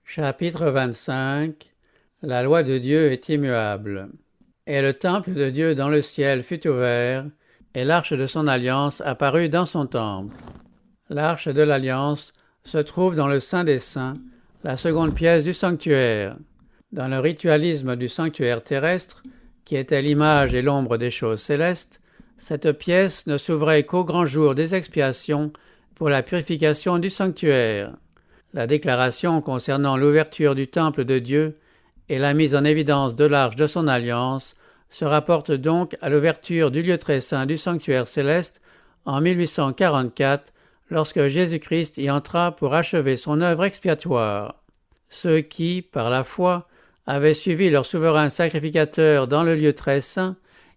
Chapitre 25. La loi de Dieu est immuable. Et le temple de Dieu dans le ciel fut ouvert, et l'arche de son alliance apparut dans son temple. L'arche de l'alliance se trouve dans le Saint des Saints, la seconde pièce du sanctuaire. Dans le ritualisme du sanctuaire terrestre, qui était l'image et l'ombre des choses célestes, cette pièce ne s'ouvrait qu'au grand jour des expiations pour la purification du sanctuaire. La déclaration concernant l'ouverture du temple de Dieu et la mise en évidence de l'arche de son alliance se rapporte donc à l'ouverture du lieu très saint du sanctuaire céleste en 1844, lorsque Jésus-Christ y entra pour achever son œuvre expiatoire. Ceux qui, par la foi, avaient suivi leur souverain sacrificateur dans le lieu très saint,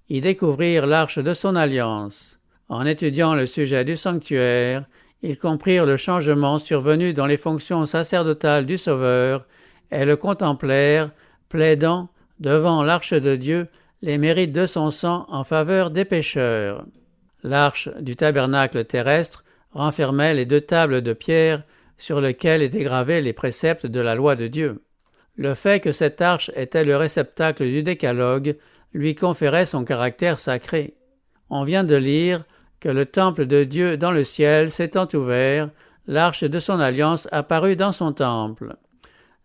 y découvrirent l'arche de son alliance. En étudiant le sujet du sanctuaire, ils comprirent le changement survenu dans les fonctions sacerdotales du Sauveur et le contemplèrent, plaidant, devant l'arche de Dieu, les mérites de son sang en faveur des pécheurs. L'arche du tabernacle terrestre renfermait les 2 tables de pierre sur lesquelles étaient gravés les préceptes de la loi de Dieu. Le fait que cette arche était le réceptacle du décalogue lui conférait son caractère sacré. On vient de lire que le temple de Dieu dans le ciel s'étant ouvert, l'arche de son alliance apparut dans son temple.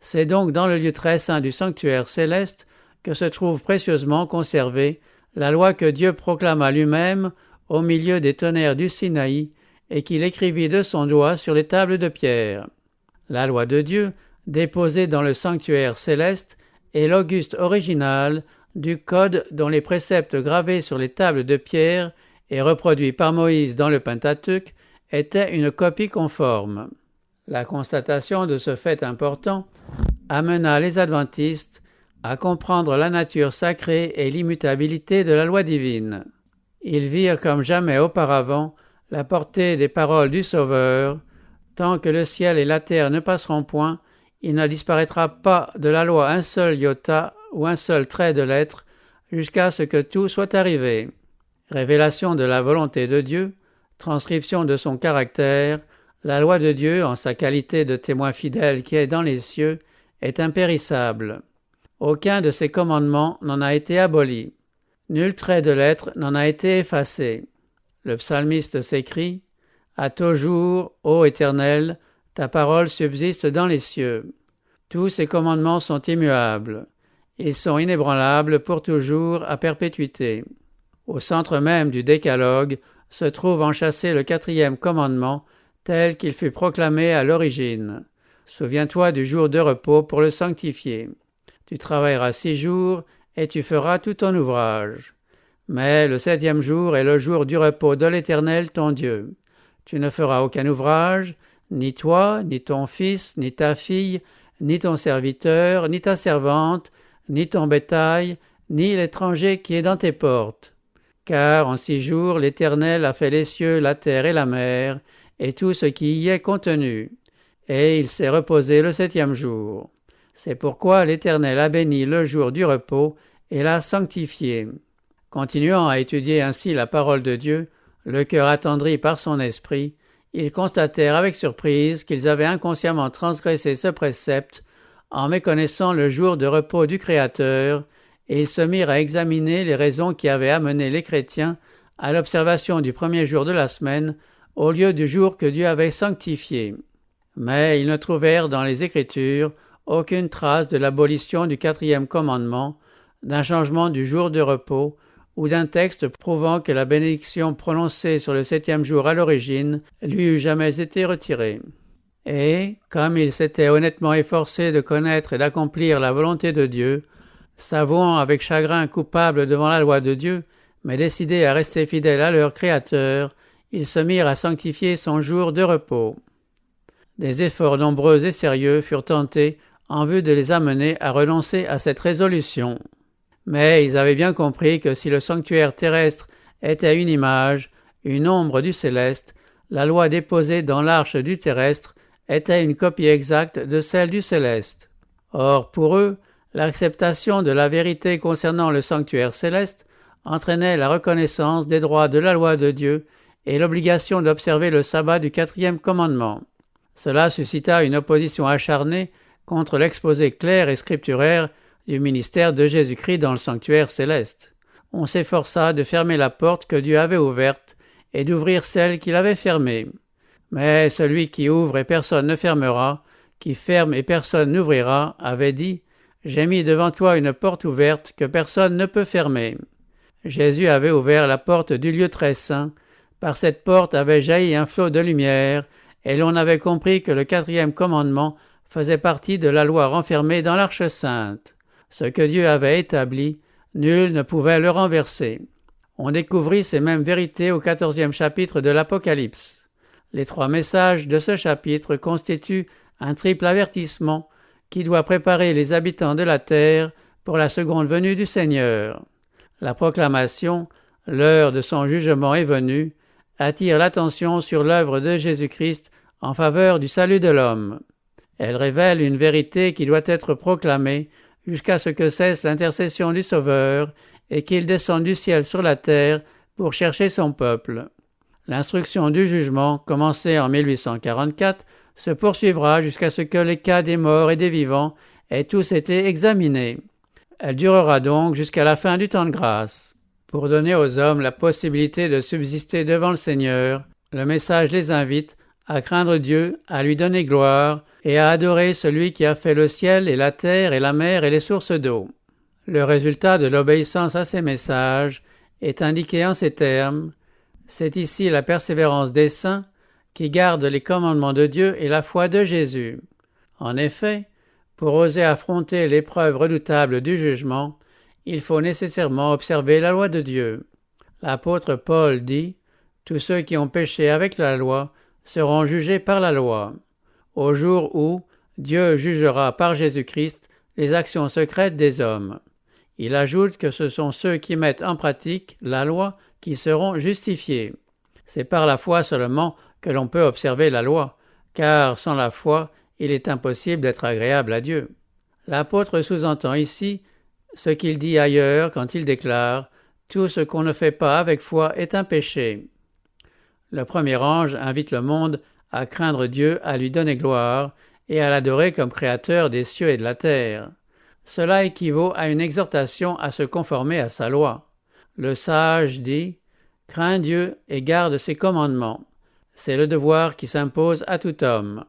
C'est donc dans le lieu très saint du sanctuaire céleste que se trouve précieusement conservée la loi que Dieu proclama lui-même au milieu des tonnerres du Sinaï et qu'il écrivit de son doigt sur les tables de pierre. La loi de Dieu, déposée dans le sanctuaire céleste, est l'auguste original du code dont les préceptes gravés sur les tables de pierre et reproduit par Moïse dans le Pentateuque, était une copie conforme. La constatation de ce fait important amena les adventistes à comprendre la nature sacrée et l'immutabilité de la loi divine. Ils virent comme jamais auparavant la portée des paroles du Sauveur. Tant que le ciel et la terre ne passeront point, il ne disparaîtra pas de la loi un seul iota ou un seul trait de lettre, jusqu'à ce que tout soit arrivé. Révélation de la volonté de Dieu, transcription de son caractère, la loi de Dieu, en sa qualité de témoin fidèle qui est dans les cieux, est impérissable. Aucun de ses commandements n'en a été aboli. Nul trait de lettre n'en a été effacé. Le psalmiste s'écrie « À toujours, ô Éternel, ta parole subsiste dans les cieux. » Tous ces commandements sont immuables. Ils sont inébranlables pour toujours à perpétuité. Au centre même du décalogue se trouve enchâssé le 4e commandement tel qu'il fut proclamé à l'origine. Souviens-toi du jour de repos pour le sanctifier. Tu travailleras 6 jours et tu feras tout ton ouvrage. Mais le 7e jour est le jour du repos de l'Éternel ton Dieu. Tu ne feras aucun ouvrage, ni toi, ni ton fils, ni ta fille, ni ton serviteur, ni ta servante, ni ton bétail, ni l'étranger qui est dans tes portes. Car en 6 jours l'Éternel a fait les cieux, la terre et la mer, et tout ce qui y est contenu. Et il s'est reposé le 7e jour. C'est pourquoi l'Éternel a béni le jour du repos et l'a sanctifié. Continuant à étudier ainsi la parole de Dieu, le cœur attendri par son esprit, ils constatèrent avec surprise qu'ils avaient inconsciemment transgressé ce précepte en méconnaissant le jour de repos du Créateur, et ils se mirent à examiner les raisons qui avaient amené les chrétiens à l'observation du 1er jour de la semaine au lieu du jour que Dieu avait sanctifié. Mais ils ne trouvèrent dans les Écritures aucune trace de l'abolition du 4e commandement, d'un changement du jour de repos ou d'un texte prouvant que la bénédiction prononcée sur le 7e jour à l'origine lui eût jamais été retirée. Et, comme ils s'étaient honnêtement efforcés de connaître et d'accomplir la volonté de Dieu, s'avouant avec chagrin coupable devant la loi de Dieu, mais décidés à rester fidèles à leur Créateur, ils se mirent à sanctifier son jour de repos. Des efforts nombreux et sérieux furent tentés en vue de les amener à renoncer à cette résolution. Mais ils avaient bien compris que si le sanctuaire terrestre était une image, une ombre du céleste, la loi déposée dans l'arche du terrestre était une copie exacte de celle du céleste. Or, pour eux, l'acceptation de la vérité concernant le sanctuaire céleste entraînait la reconnaissance des droits de la loi de Dieu et l'obligation d'observer le sabbat du 4e commandement. Cela suscita une opposition acharnée contre l'exposé clair et scripturaire du ministère de Jésus-Christ dans le sanctuaire céleste. On s'efforça de fermer la porte que Dieu avait ouverte et d'ouvrir celle qu'il avait fermée. Mais celui qui ouvre et personne ne fermera, qui ferme et personne n'ouvrira, avait dit « J'ai mis devant toi une porte ouverte que personne ne peut fermer. » Jésus avait ouvert la porte du lieu très saint. Par cette porte avait jailli un flot de lumière, et l'on avait compris que le 4e commandement faisait partie de la loi renfermée dans l'Arche sainte. Ce que Dieu avait établi, nul ne pouvait le renverser. On découvrit ces mêmes vérités au 14e chapitre de l'Apocalypse. Les 3 messages de ce chapitre constituent un triple avertissement qui doit préparer les habitants de la terre pour la seconde venue du Seigneur. La proclamation « L'heure de son jugement est venue » attire l'attention sur l'œuvre de Jésus-Christ en faveur du salut de l'homme. Elle révèle une vérité qui doit être proclamée jusqu'à ce que cesse l'intercession du Sauveur et qu'il descende du ciel sur la terre pour chercher son peuple. L'instruction du jugement, commencée en 1844, se poursuivra jusqu'à ce que les cas des morts et des vivants aient tous été examinés. Elle durera donc jusqu'à la fin du temps de grâce. Pour donner aux hommes la possibilité de subsister devant le Seigneur, le message les invite à craindre Dieu, à lui donner gloire et à adorer celui qui a fait le ciel et la terre et la mer et les sources d'eau. Le résultat de l'obéissance à ces messages est indiqué en ces termes. C'est ici la persévérance des saints qui gardent les commandements de Dieu et la foi de Jésus. En effet, pour oser affronter l'épreuve redoutable du jugement, il faut nécessairement observer la loi de Dieu. L'apôtre Paul dit « Tous ceux qui ont péché avec la loi seront jugés par la loi » au jour où Dieu jugera par Jésus-Christ les actions secrètes des hommes. Il ajoute que ce sont ceux qui mettent en pratique la loi qui seront justifiés. C'est par la foi seulement que l'on peut observer la loi, car sans la foi, il est impossible d'être agréable à Dieu. L'apôtre sous-entend ici ce qu'il dit ailleurs quand il déclare « Tout ce qu'on ne fait pas avec foi est un péché ». Le premier ange invite le monde à craindre Dieu, à lui donner gloire et à l'adorer comme créateur des cieux et de la terre. Cela équivaut à une exhortation à se conformer à sa loi. Le sage dit « Crains Dieu et garde ses commandements ». C'est le devoir qui s'impose à tout homme.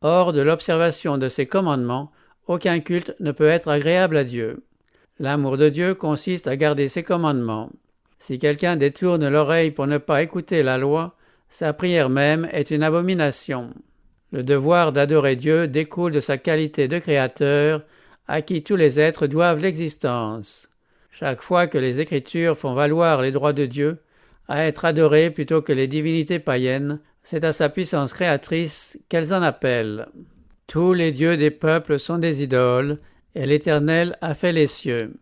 Hors de l'observation de ses commandements, aucun culte ne peut être agréable à Dieu. L'amour de Dieu consiste à garder ses commandements. Si quelqu'un détourne l'oreille pour ne pas écouter la loi, sa prière même est une abomination. Le devoir d'adorer Dieu découle de sa qualité de créateur, à qui tous les êtres doivent l'existence. Chaque fois que les Écritures font valoir les droits de Dieu, à être adoré plutôt que les divinités païennes, c'est à sa puissance créatrice qu'elles en appellent. Tous les dieux des peuples sont des idoles, et l'Éternel a fait les cieux.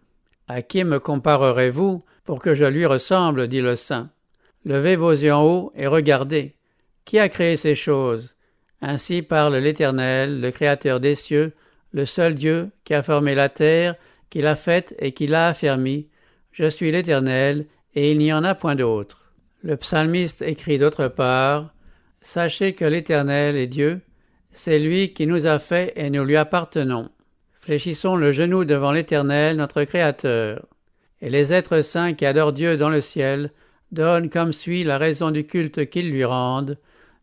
À qui me comparerez-vous pour que je lui ressemble, dit le Saint. Levez vos yeux en haut et regardez. Qui a créé ces choses? Ainsi parle l'Éternel, le Créateur des cieux, le seul Dieu qui a formé la terre, qui l'a faite et qui l'a affermie. Je suis l'Éternel, et il n'y en a point d'autre. Le psalmiste écrit d'autre part, « Sachez que l'Éternel est Dieu, c'est lui qui nous a fait et nous lui appartenons. Fléchissons le genou devant l'Éternel, notre Créateur. » Et les êtres saints qui adorent Dieu dans le ciel donnent comme suit la raison du culte qu'ils lui rendent.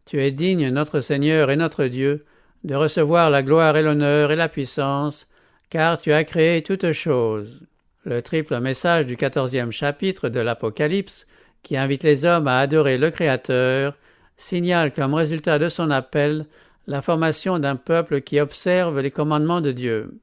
Tu es digne, notre Seigneur et notre Dieu, de recevoir la gloire et l'honneur et la puissance, car tu as créé toutes choses. Le triple message du 14e chapitre de l'Apocalypse, qui invite les hommes à adorer le Créateur, signale comme résultat de son appel la formation d'un peuple qui observe les commandements de Dieu.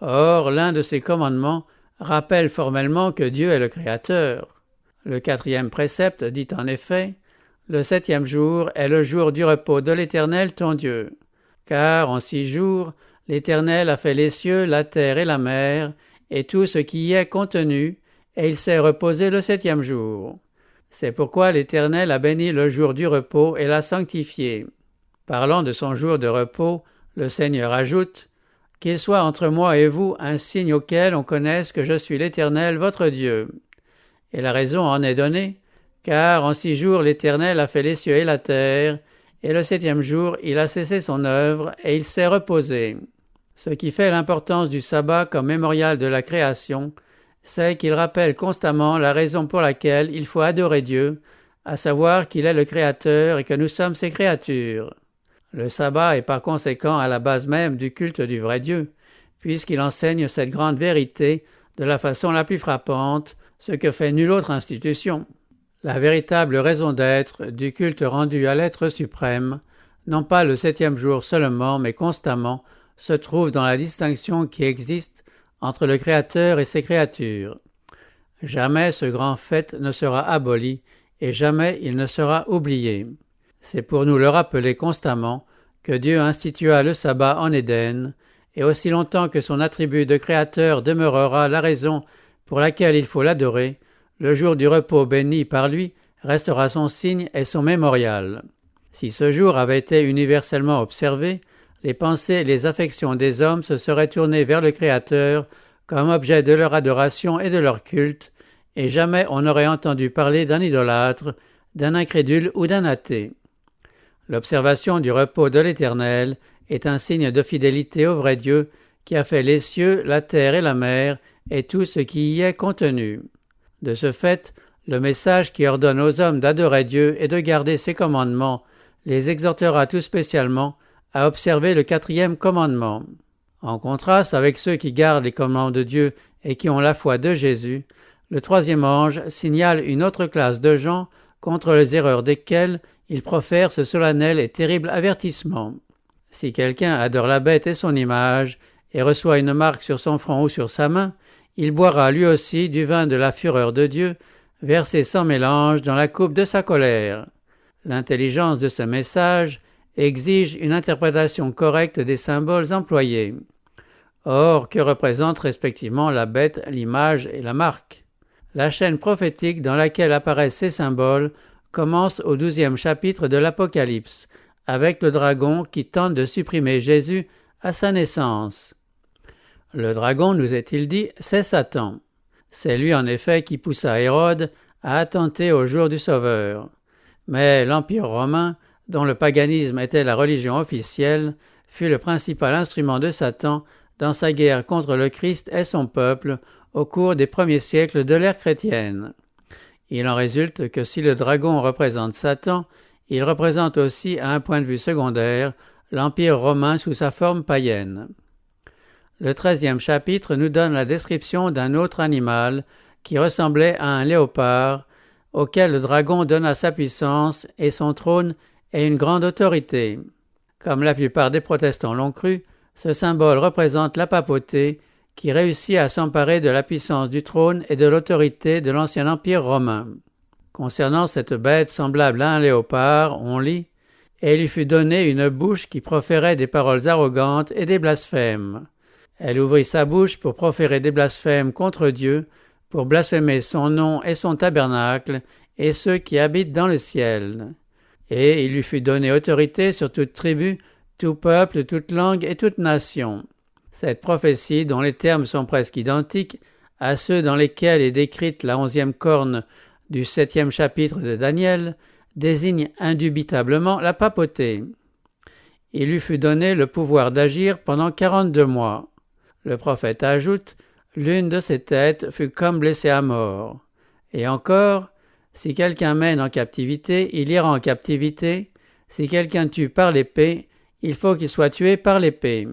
Or, l'un de ces commandements rappelle formellement que Dieu est le Créateur. Le 4e précepte dit en effet « Le 7e jour est le jour du repos de l'Éternel ton Dieu. Car en 6 jours, l'Éternel a fait les cieux, la terre et la mer, et tout ce qui y est contenu, et il s'est reposé le 7e jour. C'est pourquoi l'Éternel a béni le jour du repos et l'a sanctifié. » Parlant de son jour de repos, le Seigneur ajoute « Qu'il soit entre moi et vous un signe auquel on connaisse que je suis l'Éternel votre Dieu. » Et la raison en est donnée, car en 6 jours l'Éternel a fait les cieux et la terre, et le 7e jour il a cessé son œuvre, et il s'est reposé. Ce qui fait l'importance du sabbat comme mémorial de la création, c'est qu'il rappelle constamment la raison pour laquelle il faut adorer Dieu, à savoir qu'il est le Créateur et que nous sommes ses créatures. Le sabbat est par conséquent à la base même du culte du vrai Dieu, puisqu'il enseigne cette grande vérité de la façon la plus frappante, ce que fait nulle autre institution. La véritable raison d'être du culte rendu à l'être suprême, non pas le 7e jour seulement, mais constamment, se trouve dans la distinction qui existe entre le Créateur et ses créatures. Jamais ce grand fait ne sera aboli et jamais il ne sera oublié. C'est pour nous le rappeler constamment que Dieu institua le sabbat en Éden, et aussi longtemps que son attribut de Créateur demeurera la raison pour laquelle il faut l'adorer, le jour du repos béni par lui restera son signe et son mémorial. Si ce jour avait été universellement observé, les pensées et les affections des hommes se seraient tournées vers le Créateur comme objet de leur adoration et de leur culte, et jamais on n'aurait entendu parler d'un idolâtre, d'un incrédule ou d'un athée. L'observation du repos de l'Éternel est un signe de fidélité au vrai Dieu qui a fait les cieux, la terre et la mer et tout ce qui y est contenu. De ce fait, le message qui ordonne aux hommes d'adorer Dieu et de garder ses commandements les exhortera tout spécialement à observer le 4e commandement. En contraste avec ceux qui gardent les commandements de Dieu et qui ont la foi de Jésus, le 3e ange signale une autre classe de gens contre les erreurs desquels il profère ce solennel et terrible avertissement. Si quelqu'un adore la bête et son image, et reçoit une marque sur son front ou sur sa main, il boira lui aussi du vin de la fureur de Dieu, versé sans mélange dans la coupe de sa colère. L'intelligence de ce message exige une interprétation correcte des symboles employés. Or, que représentent respectivement la bête, l'image et la marque? La chaîne prophétique dans laquelle apparaissent ces symboles commence au 12e chapitre de l'Apocalypse, avec le dragon qui tente de supprimer Jésus à sa naissance. Le dragon, nous est-il dit, c'est Satan. C'est lui en effet qui poussa Hérode à attenter au jour du Sauveur. Mais l'Empire romain, dont le paganisme était la religion officielle, fut le principal instrument de Satan dans sa guerre contre le Christ et son peuple au cours des premiers siècles de l'ère chrétienne. Il en résulte que si le dragon représente Satan, il représente aussi, à un point de vue secondaire, l'Empire romain sous sa forme païenne. Le 13e chapitre nous donne la description d'un autre animal qui ressemblait à un léopard, auquel le dragon donna sa puissance et son trône et une grande autorité. Comme la plupart des protestants l'ont cru, ce symbole représente la papauté qui réussit à s'emparer de la puissance du trône et de l'autorité de l'ancien empire romain. Concernant cette bête semblable à un léopard, on lit « Et il lui fut donné une bouche qui proférait des paroles arrogantes et des blasphèmes. Elle ouvrit sa bouche pour proférer des blasphèmes contre Dieu, pour blasphémer son nom et son tabernacle, et ceux qui habitent dans le ciel. Et il lui fut donné autorité sur toute tribu, tout peuple, toute langue et toute nation. » Cette prophétie, dont les termes sont presque identiques à ceux dans lesquels est décrite la 11e corne du 7e chapitre de Daniel, désigne indubitablement la papauté. Il lui fut donné le pouvoir d'agir pendant 42 mois. Le prophète ajoute « L'une de ses têtes fut comme blessée à mort. » Et encore « Si quelqu'un mène en captivité, il ira en captivité. Si quelqu'un tue par l'épée, il faut qu'il soit tué par l'épée. »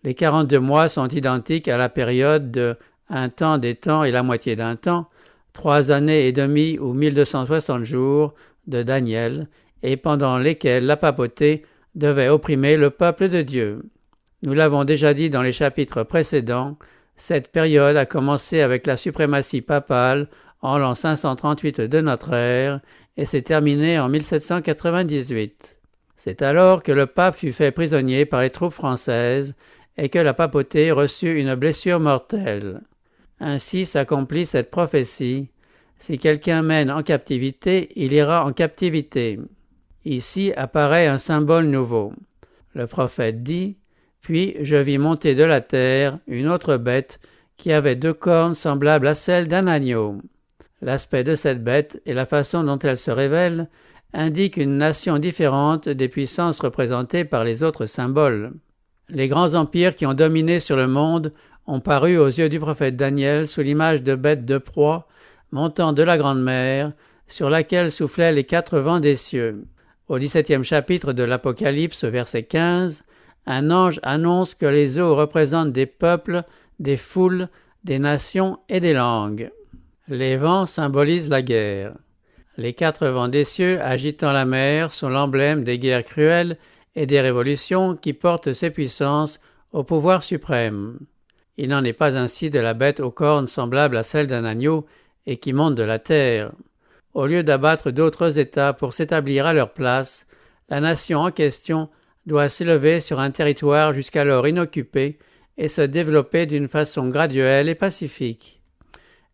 Les 42 mois sont identiques à la période de un temps des temps et la moitié d'un temps, 3 années et demie ou 1260 jours de Daniel, et pendant lesquels la papauté devait opprimer le peuple de Dieu. Nous l'avons déjà dit dans les chapitres précédents, cette période a commencé avec la suprématie papale en l'an 538 de notre ère et s'est terminée en 1798. C'est alors que le pape fut fait prisonnier par les troupes françaises et que la papauté reçut une blessure mortelle. Ainsi s'accomplit cette prophétie. Si quelqu'un mène en captivité, il ira en captivité. Ici apparaît un symbole nouveau. Le prophète dit « Puis je vis monter de la terre une autre bête qui avait 2 cornes semblables à celles d'un agneau. » L'aspect de cette bête et la façon dont elle se révèle indiquent une nation différente des puissances représentées par les autres symboles. Les grands empires qui ont dominé sur le monde ont paru aux yeux du prophète Daniel sous l'image de bêtes de proie montant de la grande mer, sur laquelle soufflaient les 4 vents des cieux. Au 17e chapitre de l'Apocalypse, verset 15, un ange annonce que les eaux représentent des peuples, des foules, des nations et des langues. Les vents symbolisent la guerre. Les 4 vents des cieux agitant la mer sont l'emblème des guerres cruelles et des révolutions qui portent ces puissances au pouvoir suprême. Il n'en est pas ainsi de la bête aux cornes semblables à celles d'un agneau et qui monte de la terre. Au lieu d'abattre d'autres États pour s'établir à leur place, la nation en question doit s'élever sur un territoire jusqu'alors inoccupé et se développer d'une façon graduelle et pacifique.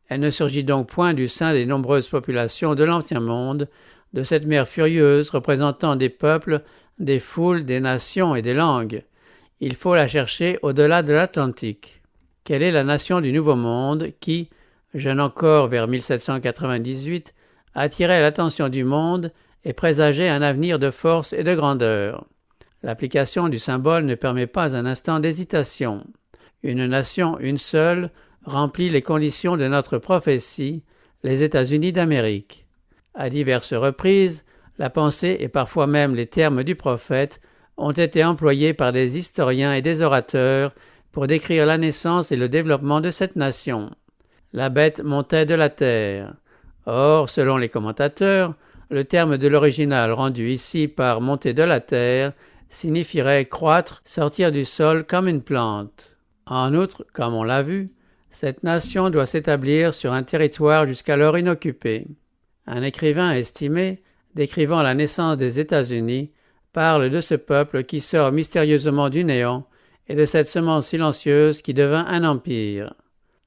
Elle ne surgit donc point du sein des nombreuses populations de l'Ancien Monde, de cette mer furieuse représentant des peuples, des foules, des nations et des langues. Il faut la chercher au-delà de l'Atlantique. Quelle est la nation du Nouveau Monde qui, jeune encore vers 1798, attirait l'attention du monde et présageait un avenir de force et de grandeur? L'application du symbole ne permet pas un instant d'hésitation. Une nation, une seule, remplit les conditions de notre prophétie, les États-Unis d'Amérique. À diverses reprises, la pensée et parfois même les termes du prophète ont été employés par des historiens et des orateurs pour décrire la naissance et le développement de cette nation. La bête montait de la terre. Or, selon les commentateurs, le terme de l'original rendu ici par monter de la terre signifierait croître, sortir du sol comme une plante. En outre, comme on l'a vu, cette nation doit s'établir sur un territoire jusqu'alors inoccupé. Un écrivain estimé, décrivant la naissance des États-Unis, parle de ce peuple qui sort mystérieusement du néant et de cette semence silencieuse qui devint un empire.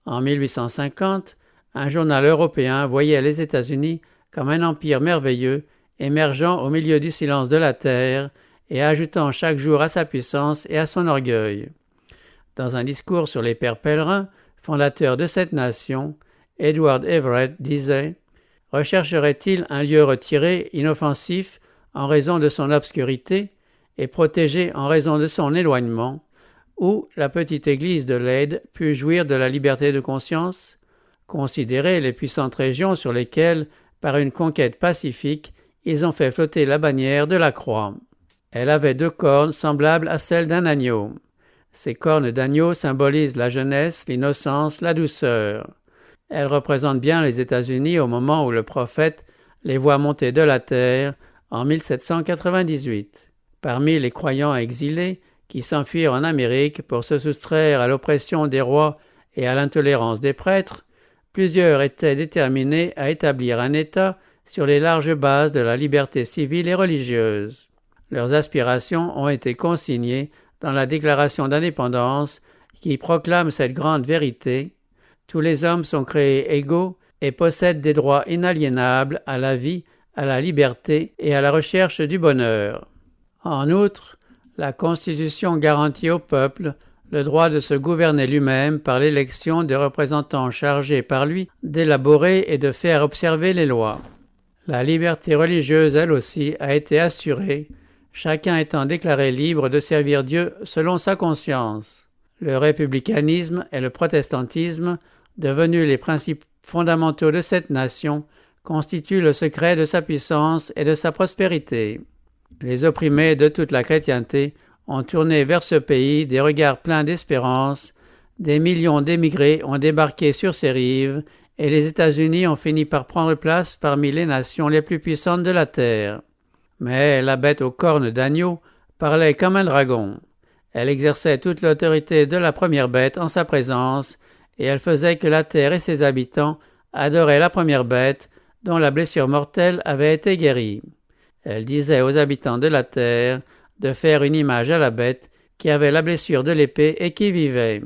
En 1850, un journal européen voyait les États-Unis comme un empire merveilleux émergeant au milieu du silence de la terre et ajoutant chaque jour à sa puissance et à son orgueil. Dans un discours sur les pères pèlerins, fondateurs de cette nation, Edward Everett disait « Rechercherait-il un lieu retiré, inoffensif, en raison de son obscurité, et protégé en raison de son éloignement, où la petite église de Leyde put jouir de la liberté de conscience? Considérez les puissantes régions sur lesquelles, par une conquête pacifique, ils ont fait flotter la bannière de la croix. Elle avait 2 cornes semblables à celles d'un agneau. Ces cornes d'agneau symbolisent la jeunesse, l'innocence, la douceur. Elles représentent bien les États-Unis au moment où le prophète les voit monter de la terre en 1798. Parmi les croyants exilés qui s'enfuirent en Amérique pour se soustraire à l'oppression des rois et à l'intolérance des prêtres, plusieurs étaient déterminés à établir un État sur les larges bases de la liberté civile et religieuse. Leurs aspirations ont été consignées dans la Déclaration d'indépendance qui proclame cette grande vérité: tous les hommes sont créés égaux et possèdent des droits inaliénables à la vie, à la liberté et à la recherche du bonheur. En outre, la Constitution garantit au peuple le droit de se gouverner lui-même par l'élection des représentants chargés par lui d'élaborer et de faire observer les lois. La liberté religieuse, elle aussi, a été assurée, chacun étant déclaré libre de servir Dieu selon sa conscience. Le républicanisme et le protestantisme, devenus les principes fondamentaux de cette nation, constituent le secret de sa puissance et de sa prospérité. Les opprimés de toute la chrétienté ont tourné vers ce pays des regards pleins d'espérance, des millions d'émigrés ont débarqué sur ses rives, et les États-Unis ont fini par prendre place parmi les nations les plus puissantes de la terre. Mais la bête aux cornes d'agneau parlait comme un dragon. Elle exerçait toute l'autorité de la première bête en sa présence, et elle faisait que la terre et ses habitants adoraient la première bête, dont la blessure mortelle avait été guérie. Elle disait aux habitants de la terre de faire une image à la bête qui avait la blessure de l'épée et qui vivait.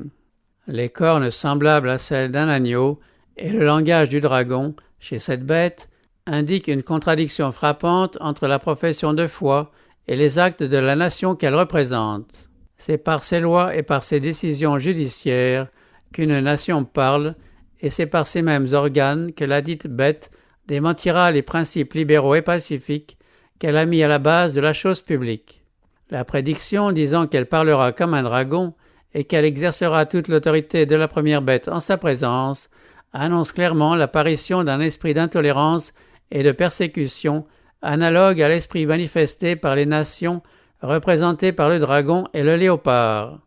Les cornes semblables à celles d'un agneau et le langage du dragon, chez cette bête, indiquent une contradiction frappante entre la profession de foi et les actes de la nation qu'elle représente. C'est par ses lois et par ses décisions judiciaires qu'une nation parle, et c'est par ces mêmes organes que la dite bête démentira les principes libéraux et pacifiques qu'elle a mis à la base de la chose publique. La prédiction disant qu'elle parlera comme un dragon et qu'elle exercera toute l'autorité de la première bête en sa présence annonce clairement l'apparition d'un esprit d'intolérance et de persécution analogue à l'esprit manifesté par les nations représentées par le dragon et le léopard.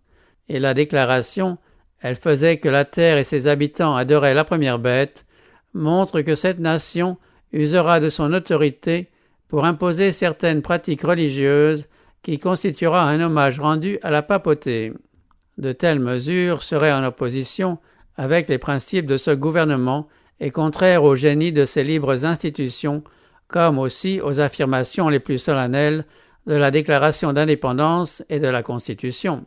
Et la déclaration « Elle faisait que la terre et ses habitants adoraient la première bête » montre que cette nation usera de son autorité pour imposer certaines pratiques religieuses qui constituera un hommage rendu à la papauté. De telles mesures seraient en opposition avec les principes de ce gouvernement et contraires au génie de ses libres institutions, comme aussi aux affirmations les plus solennelles de la Déclaration d'indépendance et de la Constitution.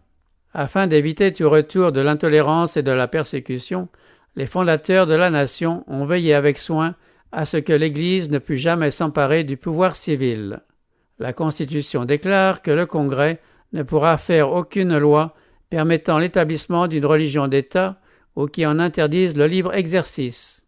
Afin d'éviter tout retour de l'intolérance et de la persécution, les fondateurs de la nation ont veillé avec soin à ce que l'Église ne pût jamais s'emparer du pouvoir civil. La Constitution déclare que le Congrès ne pourra faire aucune loi permettant l'établissement d'une religion d'État ou qui en interdise le libre exercice.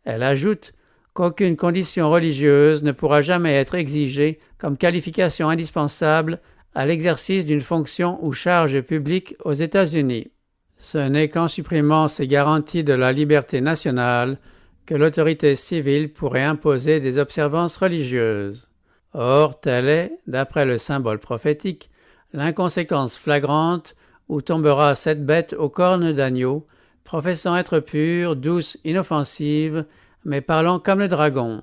Elle ajoute qu'aucune condition religieuse ne pourra jamais être exigée comme qualification indispensable à l'exercice d'une fonction ou charge publique aux États-Unis. Ce n'est qu'en supprimant ces garanties de la liberté nationale que l'autorité civile pourrait imposer des observances religieuses. Or, telle est, d'après le symbole prophétique, l'inconséquence flagrante où tombera cette bête aux cornes d'agneau, professant être pure, douce, inoffensive, mais parlant comme le dragon,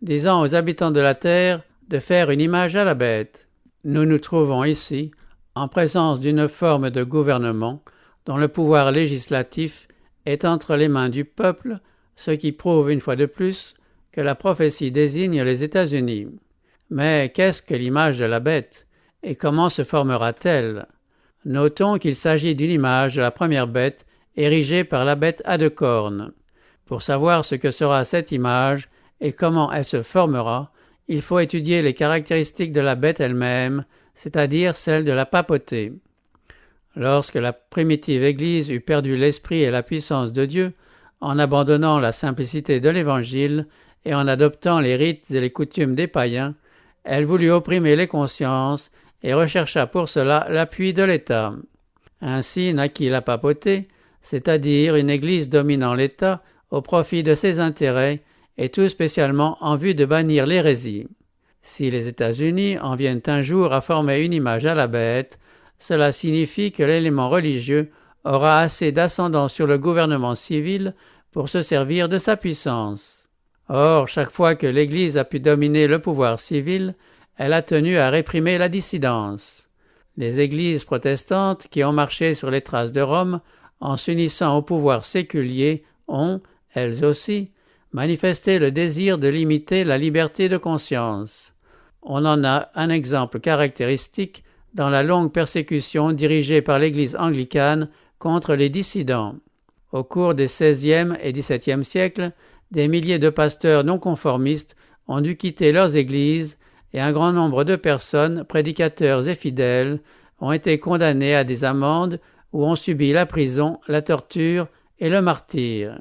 disant aux habitants de la terre de faire une image à la bête. Nous nous trouvons ici en présence d'une forme de gouvernement dont le pouvoir législatif est entre les mains du peuple, ce qui prouve une fois de plus que la prophétie désigne les États-Unis. Mais qu'est-ce que l'image de la bête et comment se formera-t-elle? Notons qu'il s'agit d'une image de la première bête érigée par la bête à 2 cornes. Pour savoir ce que sera cette image et comment elle se formera, il faut étudier les caractéristiques de la bête elle-même, c'est-à-dire celles de la papauté. Lorsque la primitive Église eut perdu l'esprit et la puissance de Dieu, en abandonnant la simplicité de l'Évangile et en adoptant les rites et les coutumes des païens, elle voulut opprimer les consciences et rechercha pour cela l'appui de l'État. Ainsi naquit la papauté, c'est-à-dire une Église dominant l'État au profit de ses intérêts et tout spécialement en vue de bannir l'hérésie. Si les États-Unis en viennent un jour à former une image à la bête, cela signifie que l'élément religieux aura assez d'ascendant sur le gouvernement civil pour se servir de sa puissance. Or, chaque fois que l'Église a pu dominer le pouvoir civil, elle a tenu à réprimer la dissidence. Les églises protestantes qui ont marché sur les traces de Rome en s'unissant au pouvoir séculier ont, elles aussi, manifesté le désir de limiter la liberté de conscience. On en a un exemple caractéristique dans la longue persécution dirigée par l'Église anglicane contre les dissidents. Au cours des XVIe et XVIIe siècles, des milliers de pasteurs non conformistes ont dû quitter leurs églises et un grand nombre de personnes, prédicateurs et fidèles, ont été condamnés à des amendes ou ont subi la prison, la torture et le martyre.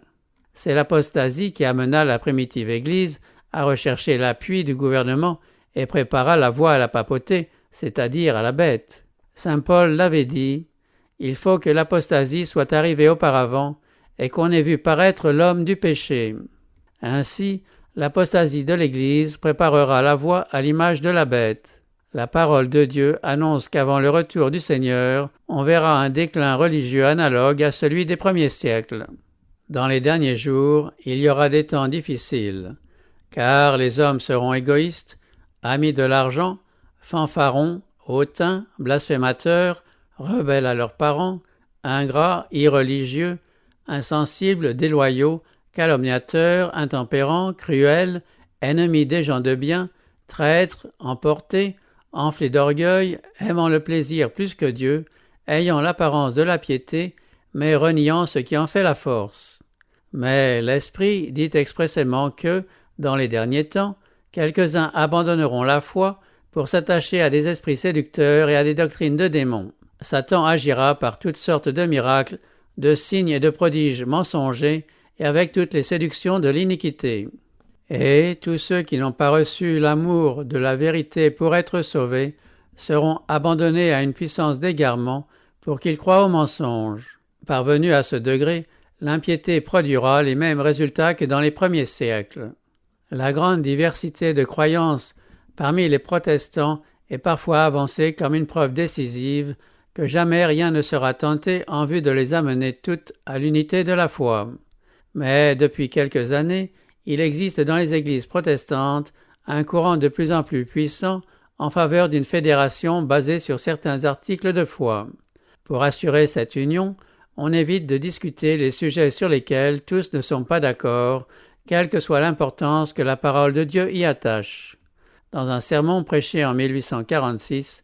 C'est l'apostasie qui amena la primitive Église à rechercher l'appui du gouvernement et prépara la voie à la papauté, c'est-à-dire à la bête. Saint Paul l'avait dit, « Il faut que l'apostasie soit arrivée auparavant et qu'on ait vu paraître l'homme du péché. » Ainsi, l'apostasie de l'Église préparera la voie à l'image de la bête. La parole de Dieu annonce qu'avant le retour du Seigneur, on verra un déclin religieux analogue à celui des premiers siècles. Dans les derniers jours, il y aura des temps difficiles, car les hommes seront égoïstes, amis de l'argent, fanfarons, hautains, blasphémateurs, rebelles à leurs parents, ingrats, irreligieux, insensibles, déloyaux, calomniateurs, intempérants, cruels, ennemis des gens de bien, traîtres, emportés, enflés d'orgueil, aimant le plaisir plus que Dieu, ayant l'apparence de la piété, mais reniant ce qui en fait la force. Mais l'Esprit dit expressément que, dans les derniers temps, quelques-uns abandonneront la foi pour s'attacher à des esprits séducteurs et à des doctrines de démons. Satan agira par toutes sortes de miracles, de signes et de prodiges mensongers, et avec toutes les séductions de l'iniquité. Et tous ceux qui n'ont pas reçu l'amour de la vérité pour être sauvés seront abandonnés à une puissance d'égarement pour qu'ils croient au mensonge. Parvenus à ce degré, l'impiété produira les mêmes résultats que dans les premiers siècles. La grande diversité de croyances parmi les protestants est parfois avancée comme une preuve décisive que jamais rien ne sera tenté en vue de les amener toutes à l'unité de la foi. Mais depuis quelques années, il existe dans les églises protestantes un courant de plus en plus puissant en faveur d'une fédération basée sur certains articles de foi. Pour assurer cette union, on évite de discuter les sujets sur lesquels tous ne sont pas d'accord, quelle que soit l'importance que la parole de Dieu y attache. Dans un sermon prêché en 1846,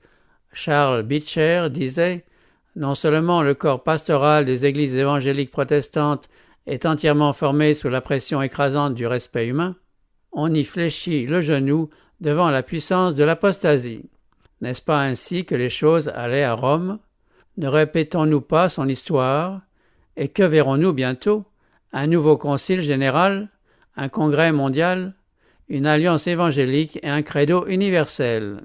Charles Beecher disait « Non seulement le corps pastoral des églises évangéliques protestantes est entièrement formé sous la pression écrasante du respect humain, on y fléchit le genou devant la puissance de l'apostasie. N'est-ce pas ainsi que les choses allaient à Rome? Ne répétons-nous pas son histoire? Et que verrons-nous bientôt? Un nouveau concile général? Un congrès mondial? Une alliance évangélique et un credo universel?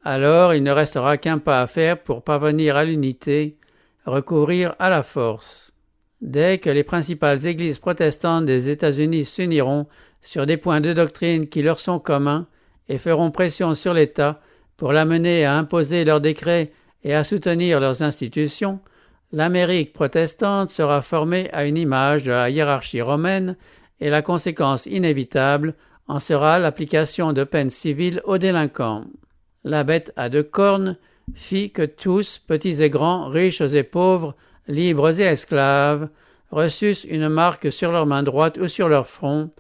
Alors il ne restera qu'un pas à faire pour parvenir à l'unité, recourir à la force. Dès que les principales églises protestantes des États-Unis s'uniront sur des points de doctrine qui leur sont communs et feront pression sur l'État pour l'amener à imposer leurs décrets et à soutenir leurs institutions, l'Amérique protestante sera formée à une image de la hiérarchie romaine et la conséquence inévitable en sera l'application de peines civiles aux délinquants. La bête à 2 cornes fit que tous, petits et grands, riches et pauvres, libres et esclaves, reçussent une marque sur leur main droite ou sur leur front,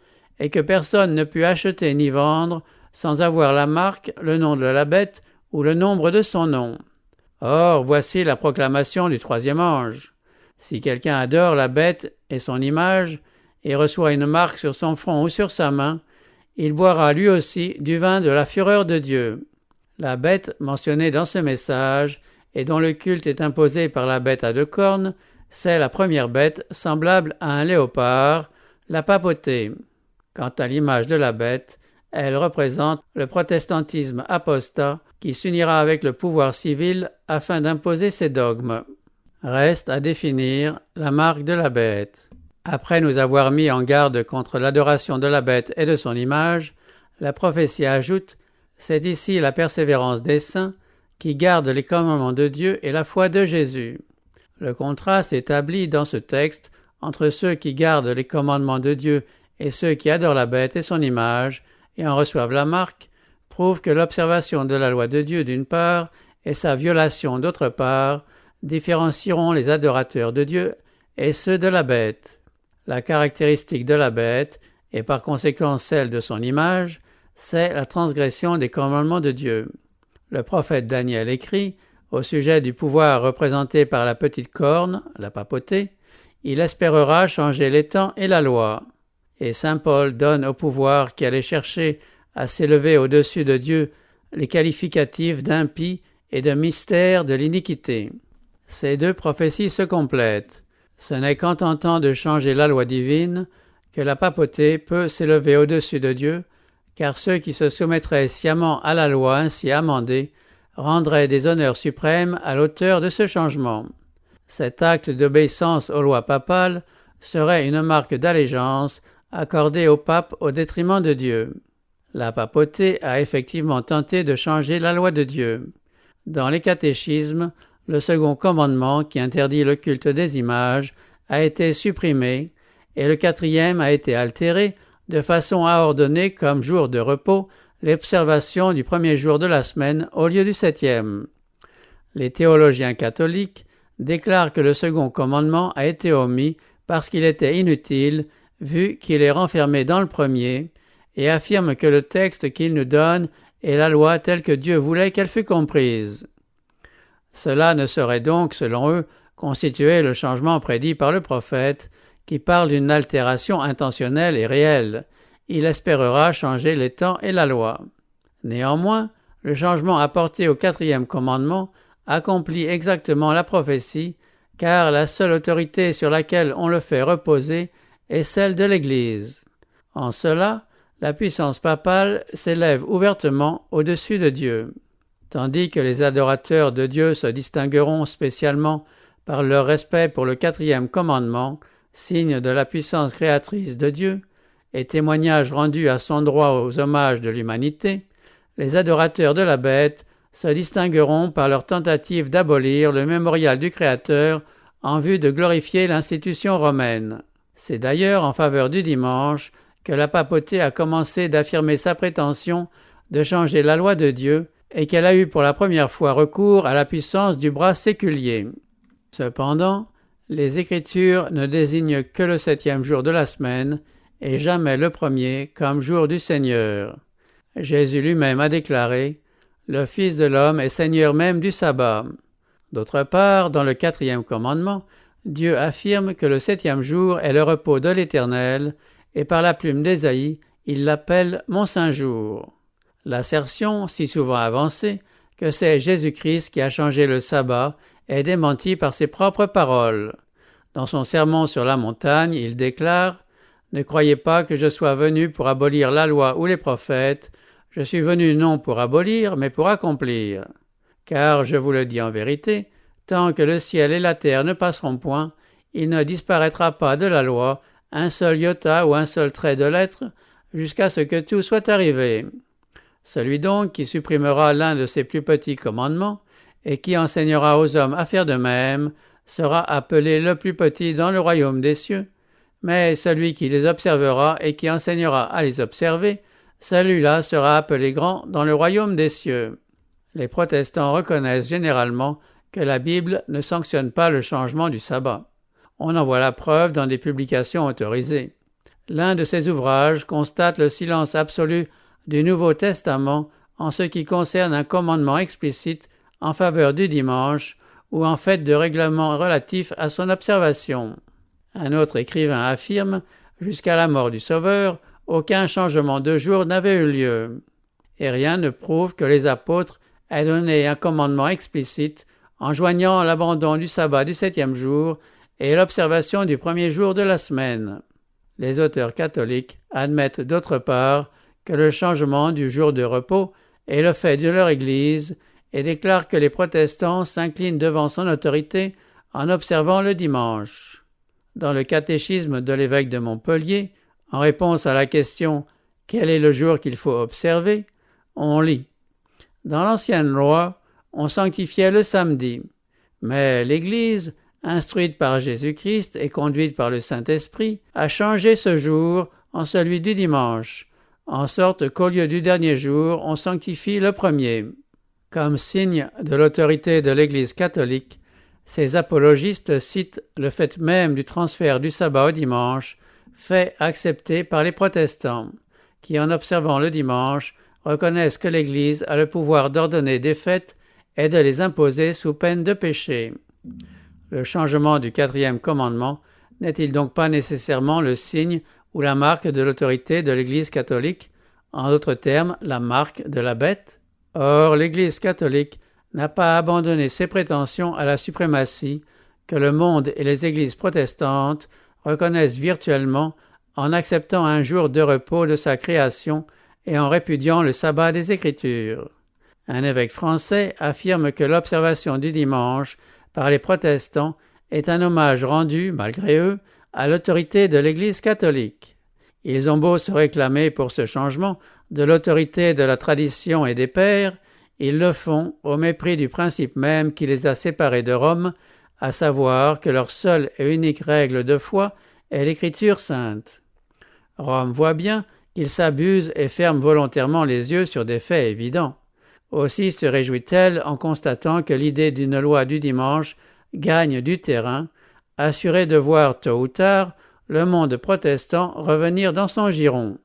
et que personne ne put acheter ni vendre sans avoir la marque, le nom de la bête ou le nombre de son nom. Or, voici la proclamation du 3e ange. Si quelqu'un adore la bête et son image, et reçoit une marque sur son front ou sur sa main, il boira lui aussi du vin de la fureur de Dieu. La bête mentionnée dans ce message, et dont le culte est imposé par la bête à 2 cornes, c'est la première bête, semblable à un léopard, la papauté. Quant à l'image de la bête, elle représente le protestantisme apostat qui s'unira avec le pouvoir civil afin d'imposer ses dogmes. Reste à définir la marque de la bête. Après nous avoir mis en garde contre l'adoration de la bête et de son image, la prophétie ajoute « C'est ici la persévérance des saints qui gardent les commandements de Dieu et la foi de Jésus. » Le contraste établi dans ce texte entre ceux qui gardent les commandements de Dieu et ceux qui adorent la bête et son image et en reçoivent la marque prouve que l'observation de la loi de Dieu d'une part et sa violation d'autre part différencieront les adorateurs de Dieu et ceux de la bête. La caractéristique de la bête, et par conséquent celle de son image, c'est la transgression des commandements de Dieu. Le prophète Daniel écrit, au sujet du pouvoir représenté par la petite corne, la papauté, il espérera changer les temps et la loi. Et saint Paul donne au pouvoir qui allait chercher à s'élever au-dessus de Dieu les qualificatifs d'impie et de mystère de l'iniquité. Ces 2 prophéties se complètent. Ce n'est qu'en tentant de changer la loi divine que la papauté peut s'élever au-dessus de Dieu, car ceux qui se soumettraient sciemment à la loi ainsi amendée rendraient des honneurs suprêmes à l'auteur de ce changement. Cet acte d'obéissance aux lois papales serait une marque d'allégeance accordée au pape au détriment de Dieu. La papauté a effectivement tenté de changer la loi de Dieu. Dans les catéchismes, le 2e commandement qui interdit le culte des images a été supprimé et le 4e a été altéré de façon à ordonner comme jour de repos l'observation du 1er jour de la semaine au lieu du 7e. Les théologiens catholiques déclarent que le 2e commandement a été omis parce qu'il était inutile vu qu'il est renfermé dans le 1er et affirment que le texte qu'il nous donne est la loi telle que Dieu voulait qu'elle fût comprise. Cela ne saurait donc, selon eux, constituer le changement prédit par le prophète, qui parle d'une altération intentionnelle et réelle. Il espérera changer les temps et la loi. Néanmoins, le changement apporté au 4e commandement accomplit exactement la prophétie, car la seule autorité sur laquelle on le fait reposer est celle de l'Église. En cela, la puissance papale s'élève ouvertement au-dessus de Dieu. tandis que les adorateurs de Dieu se distingueront spécialement par leur respect pour le 4e commandement, signe de la puissance créatrice de Dieu, et témoignage rendu à son droit aux hommages de l'humanité, les adorateurs de la bête se distingueront par leur tentative d'abolir le mémorial du Créateur en vue de glorifier l'institution romaine. C'est d'ailleurs en faveur du dimanche que la papauté a commencé d'affirmer sa prétention de changer la loi de Dieu et qu'elle a eu pour la première fois recours à la puissance du bras séculier. Cependant, les Écritures ne désignent que le 7e jour de la semaine et jamais le premier comme jour du Seigneur. Jésus lui-même a déclaré « Le Fils de l'homme est Seigneur même du sabbat ». D'autre part, dans le 4e commandement, Dieu affirme que le 7e jour est le repos de l'Éternel et par la plume d'Ésaïe, il l'appelle « mon saint jour ». L'assertion, si souvent avancée, que c'est Jésus-Christ qui a changé le sabbat est démentie par ses propres paroles. Dans son sermon sur la montagne, il déclare « Ne croyez pas que je sois venu pour abolir la loi ou les prophètes, je suis venu non pour abolir, mais pour accomplir. Car, je vous le dis en vérité, tant que le ciel et la terre ne passeront point, il ne disparaîtra pas de la loi un seul iota ou un seul trait de lettre, jusqu'à ce que tout soit arrivé. Celui donc qui supprimera l'un de ses plus petits commandements, et qui enseignera aux hommes à faire de même, sera appelé le plus petit dans le royaume des cieux, mais celui qui les observera et qui enseignera à les observer, celui-là sera appelé grand dans le royaume des cieux. Les protestants reconnaissent généralement que la Bible ne sanctionne pas le changement du sabbat. On en voit la preuve dans des publications autorisées. L'un de ces ouvrages constate le silence absolu du Nouveau Testament en ce qui concerne un commandement explicite en faveur du dimanche ou en fait de règlements relatifs à son observation. Un autre écrivain affirme, jusqu'à la mort du Sauveur, aucun changement de jour n'avait eu lieu. Et rien ne prouve que les apôtres aient donné un commandement explicite en joignant l'abandon du sabbat du 7e jour et l'observation du premier jour de la semaine. Les auteurs catholiques admettent d'autre part que le changement du jour de repos est le fait de leur Église et déclarent que les protestants s'inclinent devant son autorité en observant le dimanche. Dans le catéchisme de l'évêque de Montpellier, en réponse à la question « Quel est le jour qu'il faut observer ?», on lit « Dans l'ancienne loi, on sanctifiait le samedi, mais l'Église, instruite par Jésus-Christ et conduite par le Saint-Esprit, a changé ce jour en celui du dimanche, en sorte qu'au lieu du dernier jour, on sanctifie le premier. » Comme signe de l'autorité de l'Église catholique, ces apologistes citent le fait même du transfert du sabbat au dimanche, fait accepté par les protestants, qui en observant le dimanche reconnaissent que l'Église a le pouvoir d'ordonner des fêtes et de les imposer sous peine de péché. Le changement du 4e commandement n'est-il donc pas nécessairement le signe ou la marque de l'autorité de l'Église catholique, en d'autres termes la marque de la bête? Or, l'Église catholique n'a pas abandonné ses prétentions à la suprématie que le monde et les églises protestantes reconnaissent virtuellement en acceptant un jour de repos de sa création et en répudiant le sabbat des Écritures. Un évêque français affirme que l'observation du dimanche par les protestants est un hommage rendu, malgré eux, à l'autorité de l'Église catholique. Ils ont beau se réclamer pour ce changement de l'autorité de la tradition et des pères, ils le font au mépris du principe même qui les a séparés de Rome, à savoir que leur seule et unique règle de foi est l'Écriture sainte. Rome voit bien qu'ils s'abusent et ferment volontairement les yeux sur des faits évidents. Aussi se réjouit-elle en constatant que l'idée d'une loi du dimanche gagne du terrain, assurée de voir tôt ou tard le monde protestant revenir dans son giron.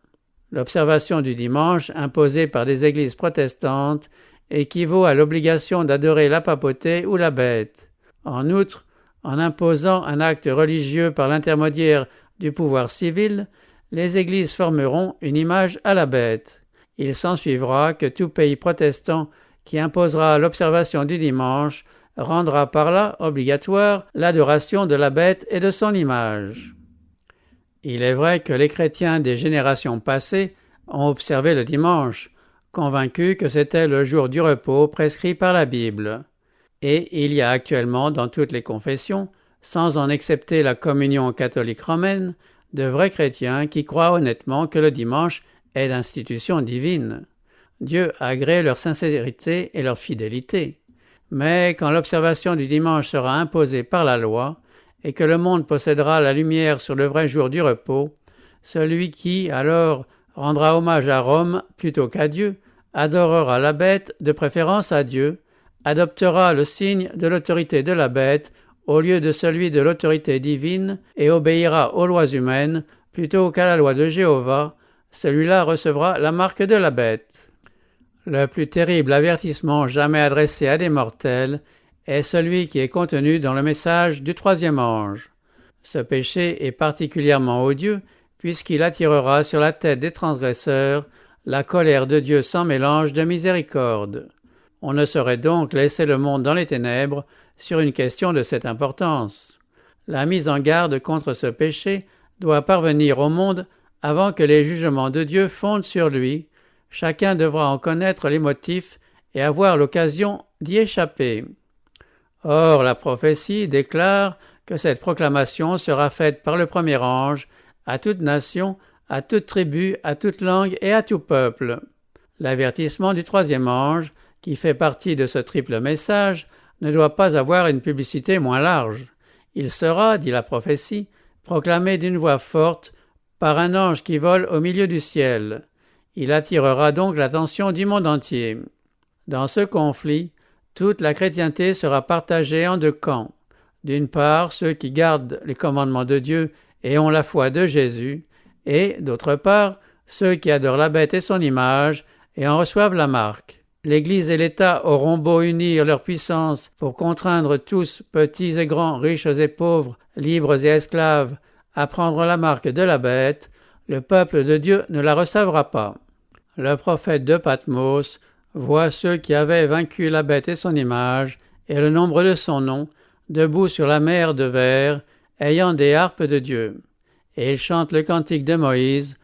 L'observation du dimanche imposée par des églises protestantes équivaut à l'obligation d'adorer la papauté ou la bête. En outre, en imposant un acte religieux par l'intermédiaire du pouvoir civil, les églises formeront une image à la bête. Il s'ensuivra que tout pays protestant qui imposera l'observation du dimanche rendra par là obligatoire l'adoration de la bête et de son image. Il est vrai que les chrétiens des générations passées ont observé le dimanche, convaincus que c'était le jour du repos prescrit par la Bible. Et il y a actuellement dans toutes les confessions, sans en excepter la communion catholique romaine, de vrais chrétiens qui croient honnêtement que le dimanche est d'institution divine. Dieu agrée leur sincérité et leur fidélité. Mais quand l'observation du dimanche sera imposée par la loi, et que le monde possédera la lumière sur le vrai jour du repos, celui qui, alors, rendra hommage à Rome plutôt qu'à Dieu, adorera la bête de préférence à Dieu, adoptera le signe de l'autorité de la bête au lieu de celui de l'autorité divine et obéira aux lois humaines plutôt qu'à la loi de Jéhovah, celui-là recevra la marque de la bête. Le plus terrible avertissement jamais adressé à des mortels est celui qui est contenu dans le message du troisième ange. Ce péché est particulièrement odieux puisqu'il attirera sur la tête des transgresseurs la colère de Dieu sans mélange de miséricorde. On ne saurait donc laisser le monde dans les ténèbres sur une question de cette importance. La mise en garde contre ce péché doit parvenir au monde avant que les jugements de Dieu fondent sur lui. Chacun devra en connaître les motifs et avoir l'occasion d'y échapper. Or, la prophétie déclare que cette proclamation sera faite par le premier ange à toute nation, à toute tribu, à toute langue et à tout peuple. L'avertissement du troisième ange, qui fait partie de ce triple message, ne doit pas avoir une publicité moins large. Il sera, dit la prophétie, proclamé d'une voix forte par un ange qui vole au milieu du ciel. Il attirera donc l'attention du monde entier. Dans ce conflit, toute la chrétienté sera partagée en deux camps. D'une part, ceux qui gardent les commandements de Dieu et ont la foi de Jésus, et, d'autre part, ceux qui adorent la bête et son image et en reçoivent la marque. L'Église et l'État auront beau unir leur puissance pour contraindre tous, petits et grands, riches et pauvres, libres et esclaves, à prendre la marque de la bête, le peuple de Dieu ne la recevra pas. Le prophète de Patmos voit ceux qui avaient vaincu la bête et son image, et le nombre de son nom, debout sur la mer de verre, ayant des harpes de Dieu. Et il chante le cantique de Moïse,